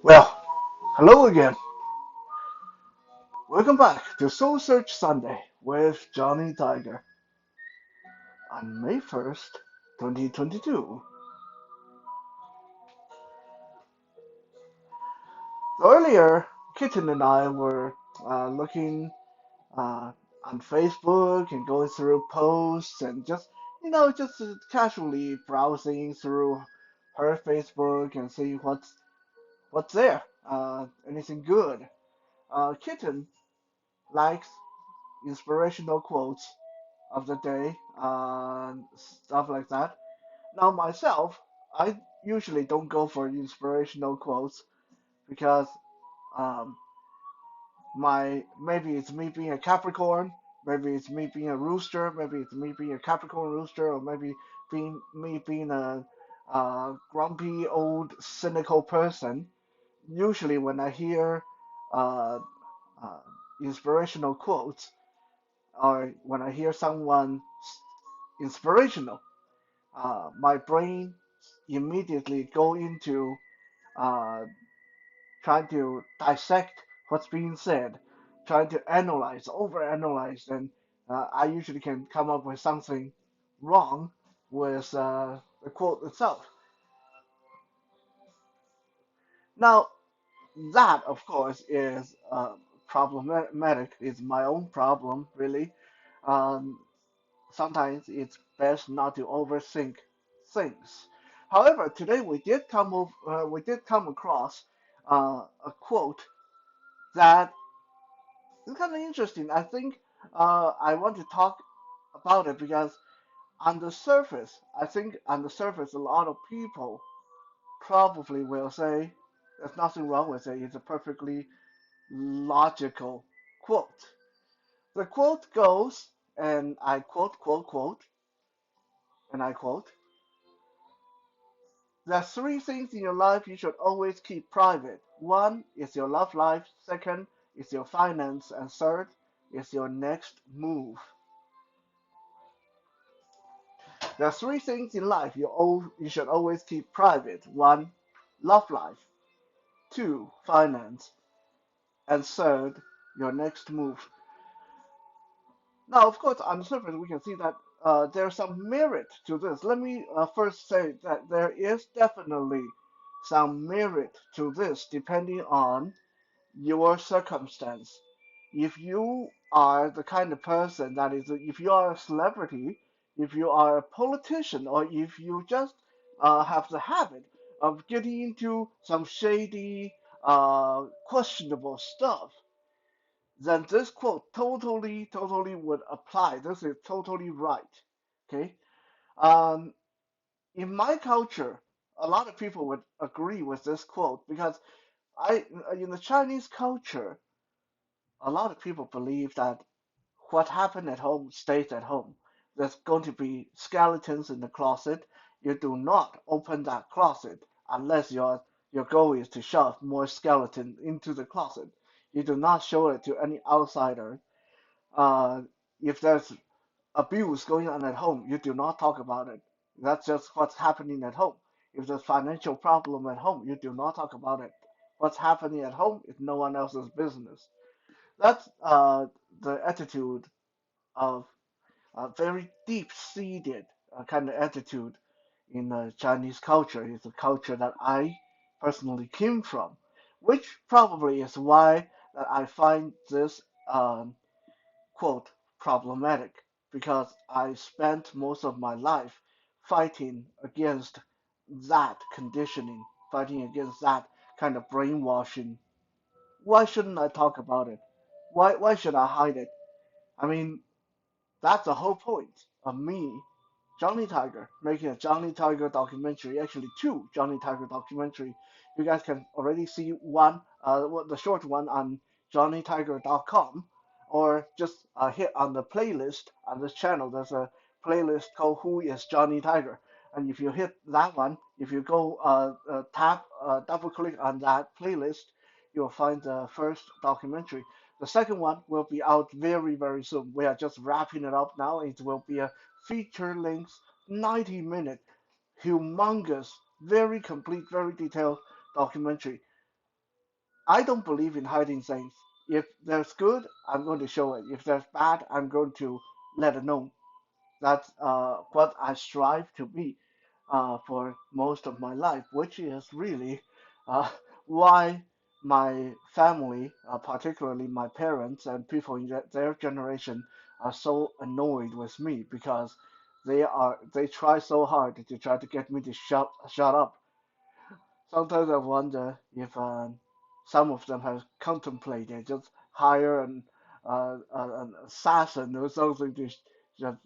Well, hello again. Welcome back to Soul Search Sunday with Johnny Tiger on May 1st, 2022. So earlier, Kitten and I were looking uh, on Facebook and going through posts and just casually browsing through her Facebook and seeing what's there. Anything good. Kitten likes inspirational quotes of the day, stuff like that. Now myself, I usually don't go for inspirational quotes because um, my maybe it's me being a Capricorn, maybe it's me being a rooster, maybe it's me being a Capricorn rooster, or maybe being a grumpy old cynical person. Usually when I hear uh, uh, inspirational quotes or when I hear someone inspirational, my brain immediately go into uh, trying to dissect what's being said, trying to analyze, overanalyze, and I usually can come up with something wrong with the quote itself. Now, that, of course, is problematic. It's my own problem, really. Um, Sometimes it's best not to overthink things. However, today we did come across a quote that is kind of interesting. I think I want to talk about it because on the surface, I think on the surface, a lot of people probably will say there's nothing wrong with it. It's a perfectly logical quote. The quote goes, and I and I quote, there are three things in your life you should always keep private. One is your love life, second is your finance, and third is your next move. There are three things in life you should always keep private. One, love life. Two, finance. And third, your next move. Now, of course, on the surface, we can see that there's some merit to this. Let me first say that there is definitely some merit to this depending on your circumstance. If you are the kind of person that is, if you are a celebrity, if you are a politician, or if you just have the habit of getting into some shady, questionable stuff, then this quote totally would apply. This is totally right. Okay. Um, in my culture, a lot of people would agree with this quote because in the Chinese culture, a lot of people believe that what happened at home stays at home. There's going to be skeletons in the closet. You do not open that closet unless your goal is to shove more skeleton into the closet. You do not show it to any outsider. Uh, if there's abuse going on at home, you do not talk about it. That's just what's happening at home. If there's financial problem at home, you do not talk about it. What's happening at home is no one else's business. That's the attitude of a very deep-seated kind of attitude in Chinese culture. It's a culture that I personally came from, which probably is why that I find this quote problematic because I spent most of my life fighting against that conditioning, fighting against that kind of brainwashing. Why shouldn't I talk about it? Why should I hide it? I mean, that's the whole point of me, Johnny Tiger, making a Johnny Tiger documentary. Actually, two Johnny Tiger documentary. You guys can already see one, the short one on JohnnyTiger.com, or just hit on the playlist on this channel. There's a playlist called "Who is Johnny Tiger," and if you hit that one, if you go double click on that playlist, you'll find the first documentary. The second one will be out very soon. We are just wrapping it up now. It will be a feature-length, 90-minute, humongous, very complete, very detailed documentary. I don't believe in hiding things. If there's good, I'm going to show it. If there's bad, I'm going to let it know. That's what I strive to be for most of my life, which is really uh, why my family, particularly my parents and people in their generation, are so annoyed with me because they try so hard to try to get me to shut up. Sometimes I wonder if some of them have contemplated just hire an assassin or something to just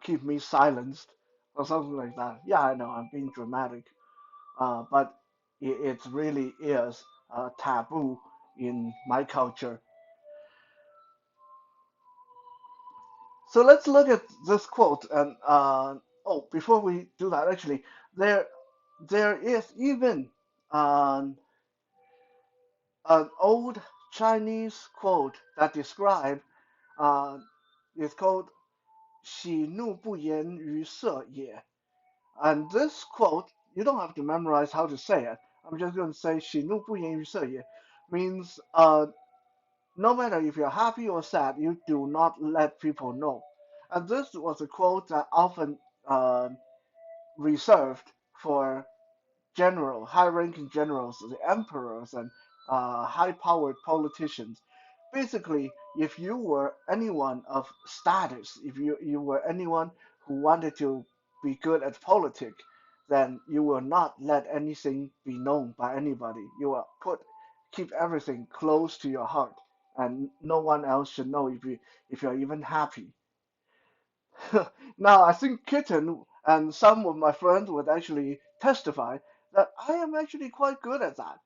keep me silenced or something like that. Yeah, I know I'm being dramatic, but it really is taboo in my culture. So let's look at this quote. And oh, before we do that, actually, there there is even um, an old Chinese quote that describe uh, it's called "喜怒不言于色也." And this quote, you don't have to memorize how to say it. I'm just going to say "喜怒不言于色也" means no matter if you're happy or sad, you do not let people know. And this was a quote that often reserved for high-ranking generals, the emperors, and high-powered politicians. Basically, if you were anyone of status, if you were anyone who wanted to be good at politics, then you will not let anything be known by anybody. You will keep everything close to your heart, and no one else should know if you're even happy. Now, I think Kitten and some of my friends would actually testify that I am actually quite good at that.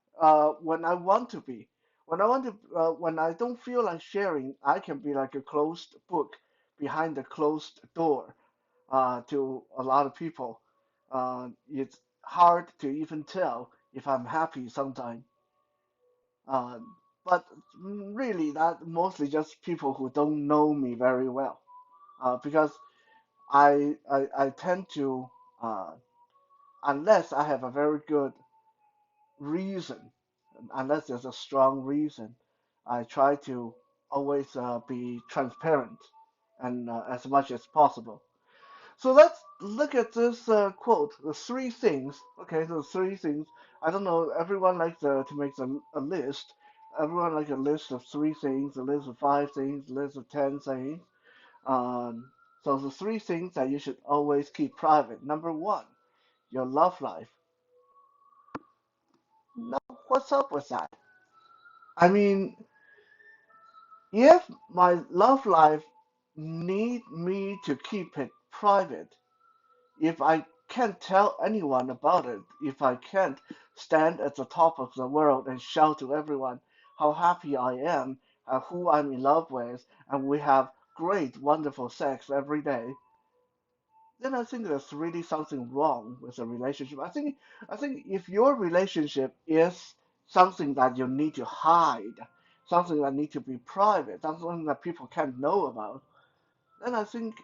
When I want to be, when I don't feel like sharing, I can be like a closed book behind a closed door to a lot of people. It's hard to even tell if I'm happy sometimes. Uh, but really, that mostly just people who don't know me very well. Because I tend to, uh, unless I have a very good reason, unless there's a strong reason, I try to always be transparent and as much as possible. So let's look at this quote, the three things. Okay, so three things. I don't know, everyone likes to make a list. Everyone likes a list of three things, a list of five things, a list of 10 things. Um, so the three things that you should always keep private. Number one, your love life. Now, what's up with that? I mean, if my love life need me to keep it private, if I can't tell anyone about it, if I can't stand at the top of the world and shout to everyone how happy I am, who I'm in love with, and we have great, wonderful sex every day, then I think there's really something wrong with the relationship. I think if your relationship is something that you need to hide, something that need to be private, something that people can't know about, then I think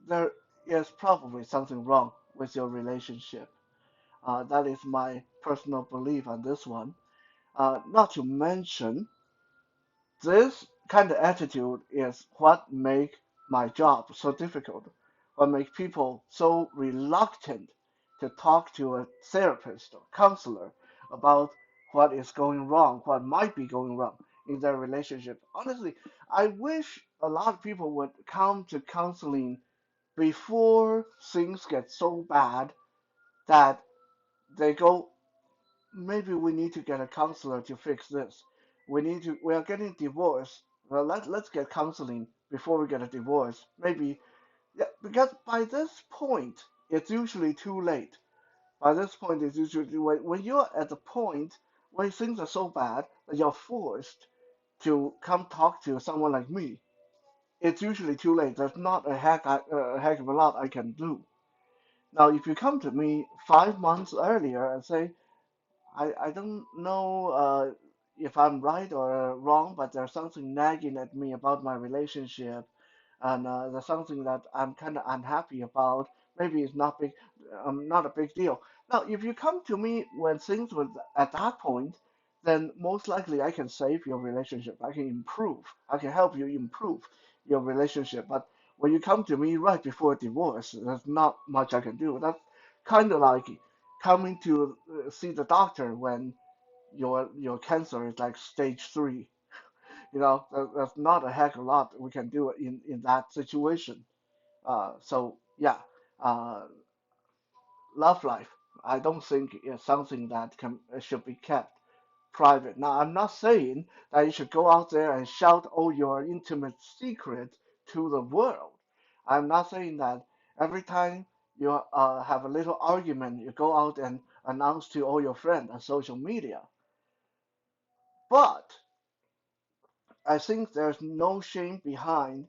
there is probably something wrong with your relationship. That is my personal belief on this one. Not to mention this kind of attitude is what make my job so difficult, what make people so reluctant to talk to a therapist or counselor about what is going wrong, what might be going wrong in their relationship. Honestly, I wish a lot of people would come to counseling before things get so bad that they go, maybe we need to get a counselor to fix this. We are getting divorced. Well, let's get counseling before we get a divorce. Maybe, yeah, because by this point, it's usually too late. By this point, it's usually when you're at the point where things are so bad that you're forced to come talk to someone like me. It's usually too late. There's not a heck of a lot I can do. Now, if you come to me 5 months earlier and say, I don't know if I'm right or wrong, but there's something nagging at me about my relationship, and there's something that I'm kind of unhappy about. Maybe it's not a big deal. Now, if you come to me when things were at that point, then most likely I can save your relationship. I can improve. I can help you improve your relationship. But when you come to me right before divorce, there's not much I can do. That's kind of like coming to see the doctor when your cancer is like stage 3. There's not a heck of a lot we can do in that situation. So yeah, uh, love life. I don't think is something that can should be kept private. Now, I'm not saying that you should go out there and shout all your intimate secrets to the world. I'm not saying that every time you have a little argument, you go out and announce to all your friends on social media. But I think there's no shame behind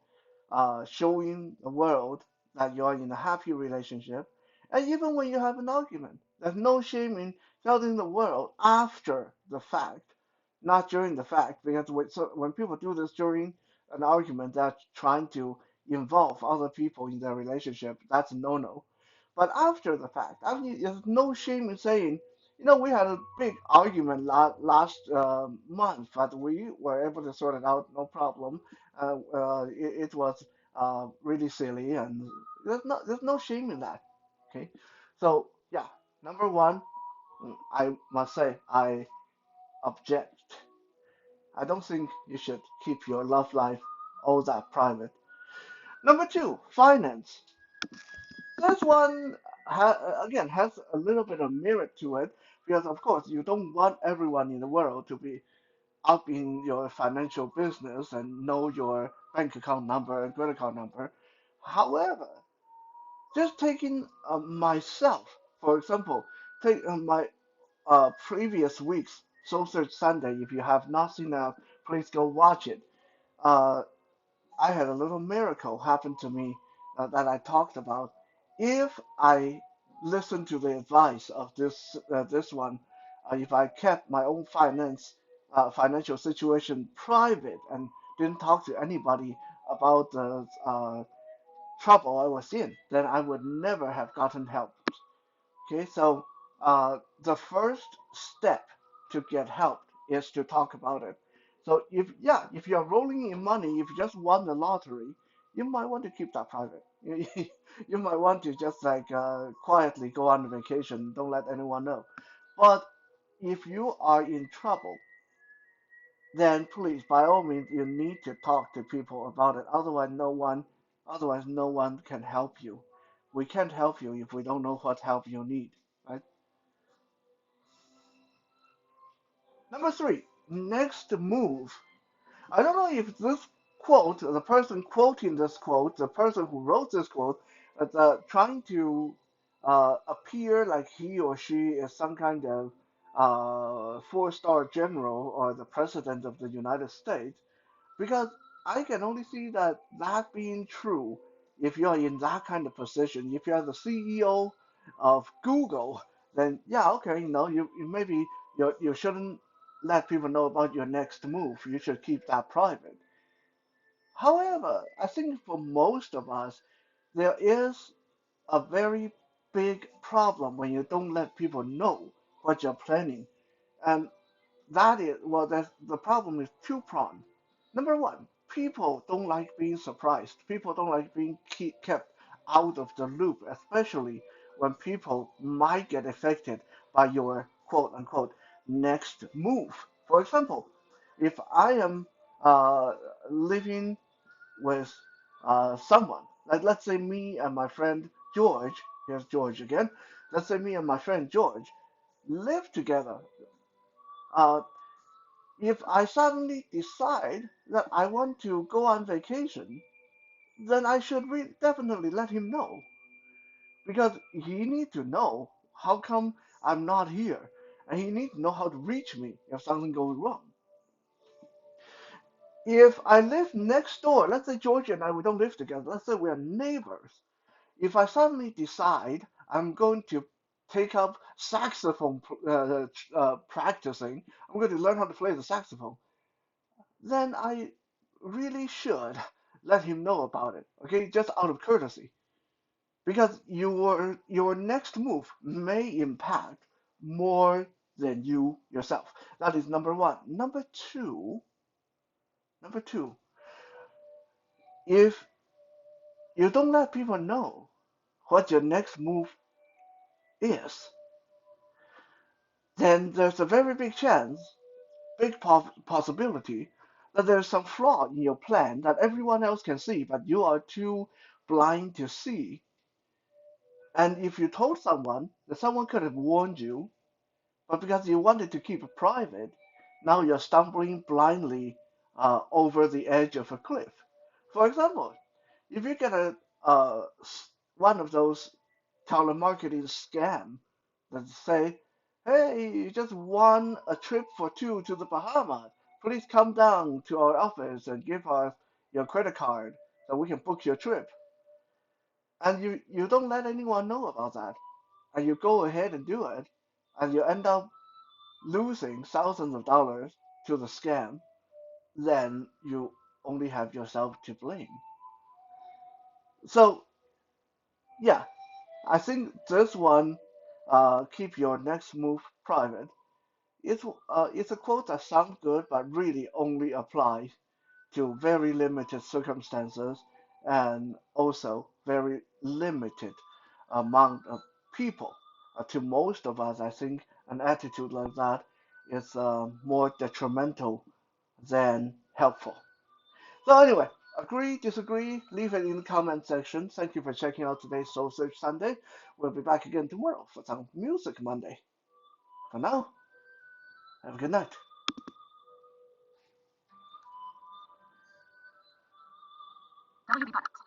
showing the world that you're in a happy relationship. And even when you have an argument, there's no shame in telling the world after the fact, not during the fact, because when people do this during an argument, they're trying to involve other people in their relationship. That's a no-no. But after the fact, I mean, there's no shame in saying, we had a big argument last month, but we were able to sort it out, no problem. It was really silly, and there's no shame in that. Okay, so yeah, number one, I must say I object. I don't think you should keep your love life all that private. Number two, finance. This one again has a little bit of merit to it because, of course, you don't want everyone in the world to be up in your financial business and know your bank account number and credit card number. However, just taking myself, for example, take my previous week's Soul Search Sunday. If you have not seen that, please go watch it. Uh, I had a little miracle happen to me that I talked about. If I listened to the advice of this one, if I kept my own financial situation private and didn't talk to anybody about the trouble I was in, then I would never have gotten help. Okay, so the first step to get help is to talk about it. So if you're rolling in money, if you just won the lottery, you might want to keep that private. You might want to just like quietly go on vacation, don't let anyone know. But if you are in trouble, then please, by all means, you need to talk to people about it. Otherwise no one can help you. We can't help you if we don't know what help you need, right? Number three, next move. I don't know if this quote, the person quoting this quote, the person who wrote this quote, is trying to appear like he or she is some kind of four-star general or the president of the United States, because I can only see that being true if you're in that kind of position. If you're the CEO of Google, then yeah, okay, you maybe you shouldn't let people know about your next move. You should keep that private. However, I think for most of us, there is a very big problem when you don't let people know what you're planning. And that is, well, the problem is two-pronged. Number one, people don't like being surprised. People don't like being kept out of the loop, especially when people might get affected by your quote unquote next move. For example, if I am living with someone, like let's say me and my friend George, here's George again, let's say me and my friend George live together. Uh, if I suddenly decide that I want to go on vacation, then I should definitely let him know because he needs to know how come I'm not here, and he needs to know how to reach me if something goes wrong. If I live next door, let's say Georgia and I we don't live together, let's say we're neighbors. If I suddenly decide I'm going to take up saxophone practicing, I'm going to learn how to play the saxophone, then I really should let him know about it, okay? Just out of courtesy, because your next move may impact more than you yourself. That is number one. Number two, if you don't let people know what your next move is, then there's a very big chance, possibility that there's some flaw in your plan that everyone else can see, but you are too blind to see. And if you told someone, that someone could have warned you, but because you wanted to keep it private, now you're stumbling blindly over the edge of a cliff. For example, if you get uh, one of those telemarketing scam that say, "Hey, you just won a trip for two to the Bahamas. Please come down to our office and give us your credit card so we can book your trip." And you don't let anyone know about that, and you go ahead and do it, and you end up losing thousands of dollars to the scam, then you only have yourself to blame. So yeah, I think this one, keep your next move private. It's a quote that sounds good, but really only applies to very limited circumstances and also very limited amount of people. To most of us, I think an attitude like that is more detrimental than helpful. So anyway, agree, disagree, leave it in the comment section. Thank you for checking out today's Soul Search Sunday. We'll be back again tomorrow for some Music Monday. For now, have a good night. WB Products.